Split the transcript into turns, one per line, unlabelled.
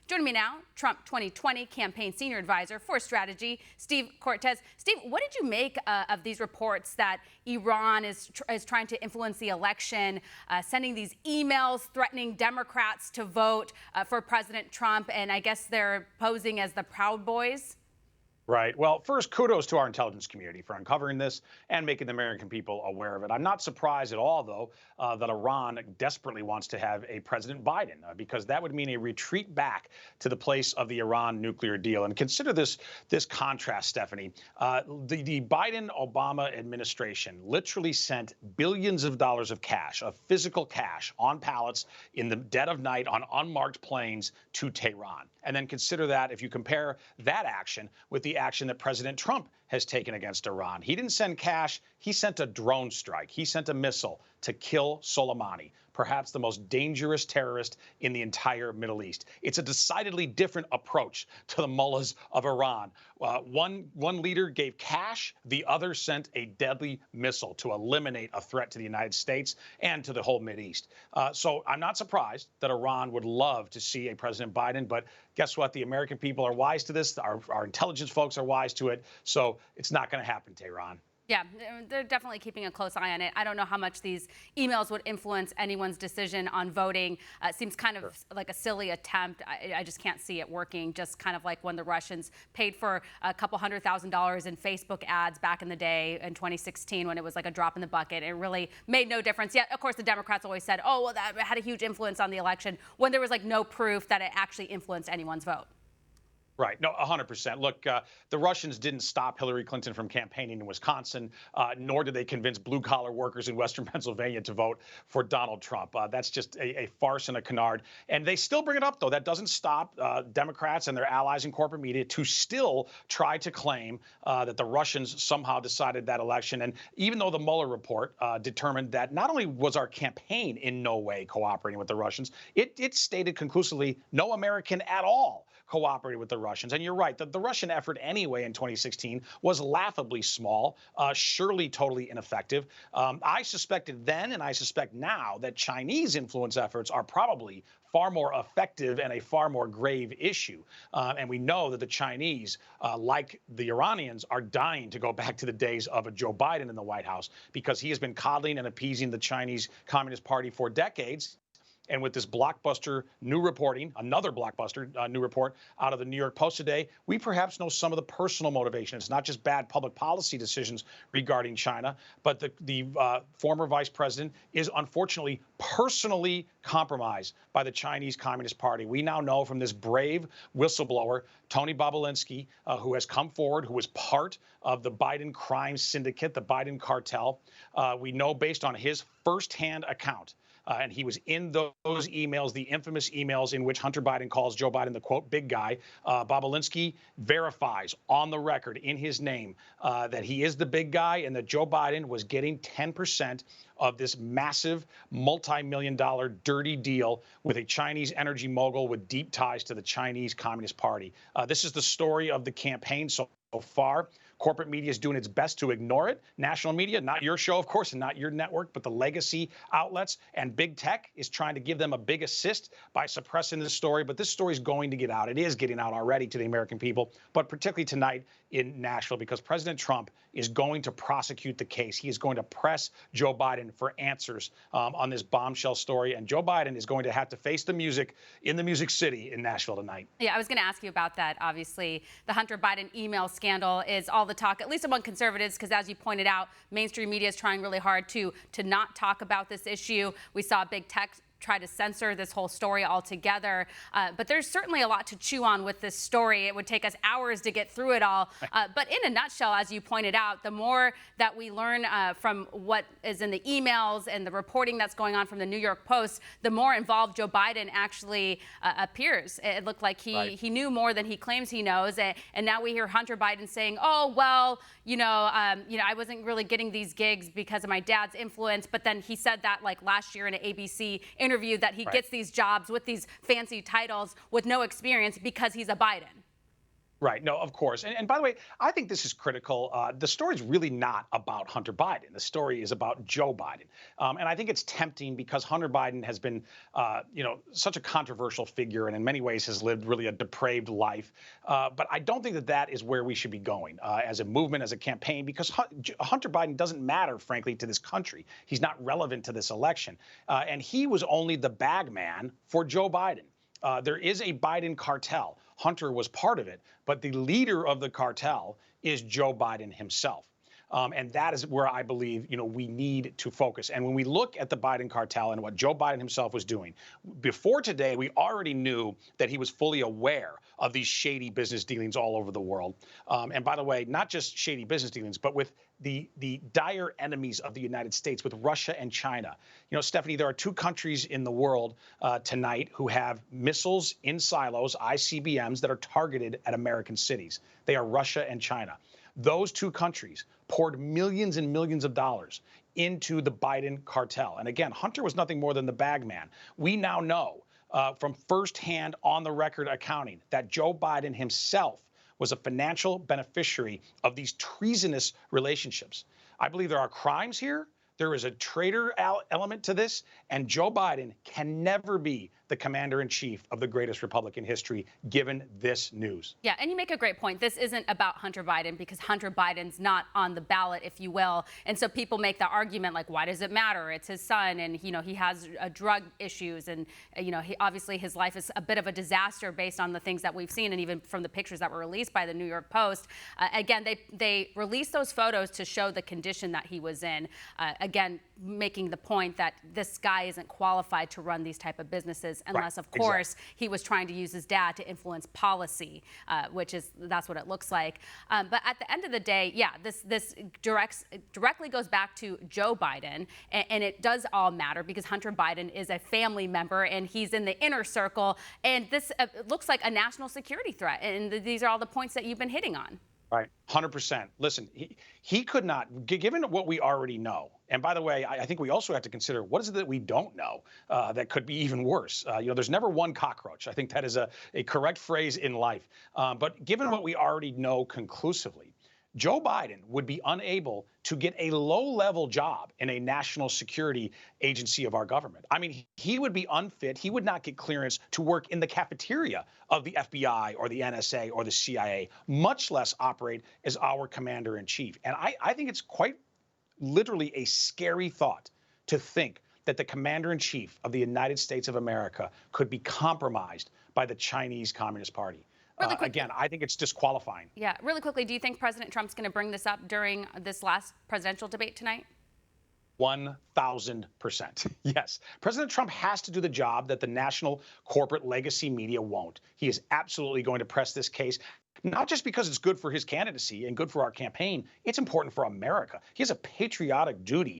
Joining me now, Trump 2020 campaign senior advisor for strategy, Steve Cortes. Steve, what did you make of these reports that Iran is trying to influence the election, sending these emails threatening Democrats to vote for President Trump, and I guess they're posing as the Proud Boys?
Right. Well, first, kudos to our intelligence community for uncovering this and making the American people aware of it. I'm not surprised at all, though, that Iran desperately wants to have a President Biden, because that would mean a retreat back to the place of the Iran nuclear deal. And consider this contrast, Stephanie. The Biden-Obama administration literally sent billions of dollars of cash, of physical cash, on pallets in the dead of night on unmarked planes to Tehran. And then consider that if you compare that action with the action that President Trump has taken against Iran. He didn't send cash. He sent a drone strike. He sent a missile to kill Soleimani, perhaps the most dangerous terrorist in the entire Middle East. It's a decidedly different approach to the mullahs of Iran. One leader gave cash. The other sent a deadly missile to eliminate a threat to the United States and to the whole Mideast. So I'm not surprised that Iran would love to see a President Biden. But guess what? The American people are wise to this. Our intelligence folks are wise to it. So it's not going to happen, Tehran.
Yeah, they're definitely keeping a close eye on it. I don't know how much these emails would influence anyone's decision on voting. It seems kind of like a silly attempt. I just can't see it working, just kind of like when the Russians paid for a couple $100,000 in Facebook ads back in the day in 2016 when it was like a drop in the bucket. It really made no difference. Yet, of course, the Democrats always said, oh, well, that had a huge influence on the election, when there was like no proof that it actually influenced anyone's vote.
Right. No, 100%. Look, the Russians didn't stop Hillary Clinton from campaigning in Wisconsin, nor did they convince blue-collar workers in Western Pennsylvania to vote for Donald Trump. That's just a farce and a canard. And they still bring it up, though. That doesn't stop Democrats and their allies in corporate media to still try to claim that the Russians somehow decided that election. And even though the Mueller report determined that not only was our campaign in no way cooperating with the Russians, it stated conclusively no American at all cooperated with the Russians. And you're right, the Russian effort anyway in 2016 was laughably small, surely totally ineffective. I suspected then, and I suspect now, that Chinese influence efforts are probably far more effective and a far more grave issue. And we know that the Chinese, like the Iranians, are dying to go back to the days of a Joe Biden in the White House, because he has been coddling and appeasing the Chinese Communist Party for decades. And with this blockbuster new reporting, another blockbuster new report out of the New York Post today, we perhaps know some of the personal motivation. It's not just bad public policy decisions regarding China, but the former vice president is unfortunately personally compromised by the Chinese Communist Party. We now know from this brave whistleblower, Tony Bobulinski, who has come forward, who was part of the Biden crime syndicate, the Biden cartel. We know based on his firsthand account, and he was in those emails, the infamous emails in which Hunter Biden calls Joe Biden the, quote, big guy. Bobulinski verifies on the record in his name that he is the big guy and that Joe Biden was getting 10% of this massive multi-million-dollar dirty deal with a Chinese energy mogul with deep ties to the Chinese Communist Party. This is the story of the campaign so far. Corporate media is doing its best to ignore it. National media, not your show, of course, and not your network, but the legacy outlets, and big tech is trying to give them a big assist by suppressing this story. But this story is going to get out. It is getting out already to the American people, but particularly tonight in Nashville, because President Trump is going to prosecute the case. He is going to press Joe Biden for answers on this bombshell story. And Joe Biden is going to have to face the music in the Music City in Nashville tonight.
Yeah, I was going to ask you about that. Obviously, the Hunter Biden email scandal is all the talk, at least among conservatives, because as you pointed out, mainstream media is trying really hard to not talk about this issue. We saw big tech try to censor this whole story altogether. But there's certainly a lot to chew on with this story. It would take us hours to get through it all. But in a nutshell, as you pointed out, the more that we learn from what is in the emails and the reporting that's going on from the New York Post, the more involved Joe Biden actually appears. It looked like he knew more than he claims he knows. And now we hear Hunter Biden saying, oh, well, I wasn't really getting these gigs because of my dad's influence. But then he said that like last year in an ABC interview that he gets these jobs with these fancy titles with no experience because he's a Biden.
Right. No, of course. And by the way, I think this is critical. The story is really not about Hunter Biden. The story is about Joe Biden. And I think it's tempting because Hunter Biden has been, such a controversial figure and in many ways has lived really a depraved life. But I don't think that that is where we should be going as a movement, as a campaign, because Hunter Biden doesn't matter, frankly, to this country. He's not relevant to this election. And he was only the bag man for Joe Biden. There is a Biden cartel. Hunter was part of it, but the leader of the cartel is Joe Biden himself. And that is where I believe, we need to focus. And when we look at the Biden cartel and what Joe Biden himself was doing, before today, we already knew that he was fully aware of these shady business dealings all over the world. And by the way, not just shady business dealings, but with the dire enemies of the United States, with Russia and China. Stephanie, there are two countries in the world tonight who have missiles in silos, ICBMs, that are targeted at American cities. They are Russia and China. Those two countries poured millions and millions of dollars into the Biden cartel. And again, Hunter was nothing more than the bag man. We now know from firsthand on the record accounting that Joe Biden himself was a financial beneficiary of these treasonous relationships. I believe there are crimes here. There is a traitor element to this, and Joe Biden can never be the commander-in-chief of the greatest republic in history, given this news.
Yeah, and you make a great point. This isn't about Hunter Biden because Hunter Biden's not on the ballot, if you will. And so people make the argument like, why does it matter? It's his son, and he has drug issues, and obviously his life is a bit of a disaster based on the things that we've seen, and even from the pictures that were released by the New York Post. Again, they released those photos to show the condition that he was in. Again, making the point that this guy isn't qualified to run these type of businesses unless, of course, he was trying to use his dad to influence policy, that's what it looks like. But at the end of the day, yeah, this directly goes back to Joe Biden, and it does all matter because Hunter Biden is a family member and he's in the inner circle, and this looks like a national security threat. And these are all the points that you've been hitting on.
Right. 100%. Listen, he could not, given what we already know. And by the way, I think we also have to consider what is it that we don't know that could be even worse. There's never one cockroach. I think that is a correct phrase in life. But given what we already know conclusively, Joe Biden would be unable to get a low-level job in a national security agency of our government. I mean, he would be unfit. He would not get clearance to work in the cafeteria of the FBI or the NSA or the CIA, much less operate as our commander-in-chief. And I think it's quite literally a scary thought to think that the commander-in-chief of the United States of America could be compromised by the Chinese Communist Party. Again, I think it's disqualifying.
Yeah, really quickly, do you think President Trump's going to bring this up during this last presidential debate tonight?
1,000%. Yes. President Trump has to do the job that the national corporate legacy media won't. He is absolutely going to press this case, not just because it's good for his candidacy and good for our campaign. It's important for America. He has a patriotic duty